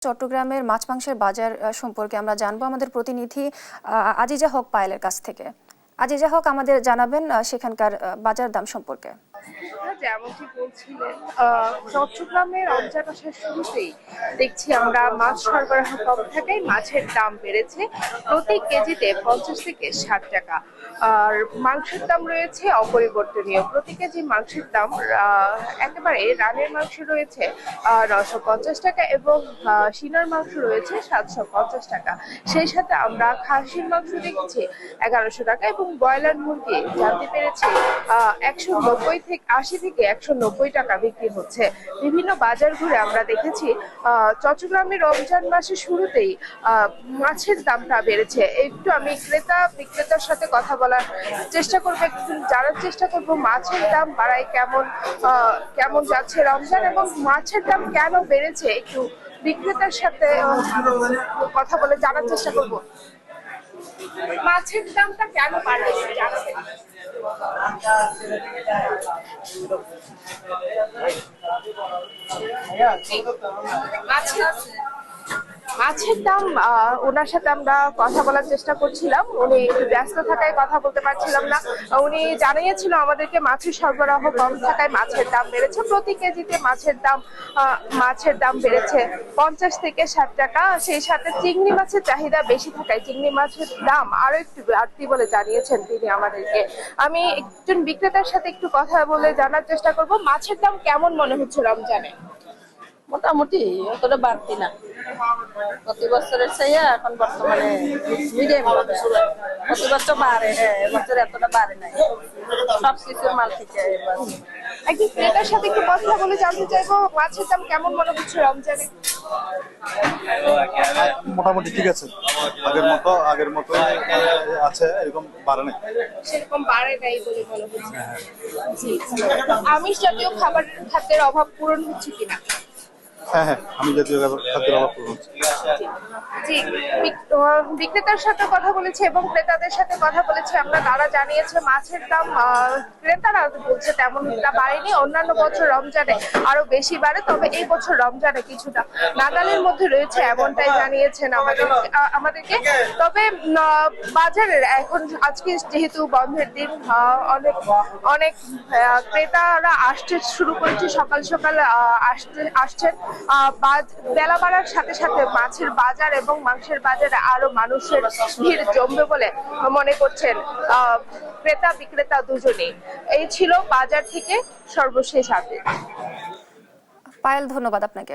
চট্টগ্রামের মাছ মাংসের বাজার সম্পর্কে আমরা জানবো আমাদের প্রতিনিধি আজিজা হক পায়েলের কাছ থেকে। আজিজা হক আমাদের জানাবেন সেখানকার বাজার দাম সম্পর্কে। যেমনটি বলছিলেন, চট্টগ্রামের রমজান মাসের শুরুতেই দেখছি আমরা মাছ সরবরাহ কম থাকায় মাছের দাম বেড়েছে প্রতি কেজিতে 50 থেকে 60 টাকা। আর মাংসের দাম রয়েছে অপরিবর্তনীয়, প্রতি কেজি মাংসের দাম একেবারে রানের মাংস রয়েছে 950 টাকা এবং সিনার মাংস রয়েছে 750 টাকা। সেই সাথে আমরা খাসির মাংস দেখেছি 1100 টাকা এবং ব্রয়লার মুরগি জানতে পেরেছি 80 থেকে 190 টাকা বিক্রি হচ্ছে। বিভিন্ন বাজার ঘুরে আমরা দেখেছি চট্টগ্রামের রমজান মাসের শুরুতেই মাছের দামটা বেড়েছে। একটু আমি ক্রেতা বিক্রেতার সাথে কথা বলার চেষ্টা করবো, একটু জানার চেষ্টা করবো মাছের দাম বাড়ায় কেমন যাচ্ছে রমজান এবং মাছের দাম কেন বেড়েছে। একটু বিক্রেতার সাথে কথা বলে জানার চেষ্টা করবো মাছের দামটা কেন বাড়লো জানাবেন। মাছের দাম ওনার সাথে আমরা কথা বলার চেষ্টা করছিলাম, উনি একটু ব্যস্ত থাকায় কথা বলতে পারছিলাম না। উনি জানিয়েছিল আমাদেরকে মাছের সরবরাহ কম থাকায় মাছের দাম বেড়েছে, প্রতি কেজিতে মাছের দাম বেড়েছে 50 থেকে 60 টাকা। সেই সাথে চিংড়ি মাছের চাহিদা বেশি থাকায় চিংড়ি মাছের দাম আরো একটু বাড়তি বলে জানিয়েছেন তিনি আমাদেরকে। আমি একজন বিক্রেতার সাথে একটু কথা বলে জানার চেষ্টা করব মাছের দাম কেমন মনে হচ্ছে রমজানে। মোটামুটি অতটা বাড়তি না, প্রতি বছরের চাইয়া এখন বর্তমানে মিডিয়াম। প্রতি বছর বাড়ে, হ্যাঁ এবছর এতটা বাড়ে নাই, সবকিছুর মাল থেকে। একজন ক্রেতার সাথে একটু কথা বলে জানতে চাইবো মাছের দাম কেমন মনে হচ্ছে রমজানে। মোটামুটি ঠিক আছে, আগের মতো আছে, এরকম বাড়ে নাই, সেরকম বাড়ে নাই বলে মনে হচ্ছে। জি, আমিষ জাতীয় খাদ্যের অভাব পূরণ হচ্ছে কিনা। হ্যাঁ, আমি জাতীয় খাদ্যের অভাব পূরণ হচ্ছে। জি, বিক্রেতার সাথে কথা বলেছে এবং ক্রেতাদের সাথে কথা বলেছে আমরা, তারা জানিয়েছে মাছের দাম ক্রেতারা বলছে তেমন একটা বাড়েনি, অন্যান্য বছর রমজানে আরো বেশি বাড়ে, তবে এই বছর রমজানে কিছুটা নাগালের মধ্যে রয়েছে এমনটাই জানিয়েছেন আমাদেরকে। তবে বাজারের এখন আজকে যেহেতু বন্ধের দিন, অনেক ক্রেতারা আসতে শুরু করেছে, সকাল সকাল আসছেন। বেলা বাড়ার সাথে সাথে মাছের বাজার এবং মাংসের বাজারে আরো মানুষের ভিড় জমবে বলে মনে করছেন ক্রেতা বিক্রেতা দুজনেই। এই ছিল বাজার থেকে সর্বশেষ আপডেট। পায়েল, ধন্যবাদ আপনাকে।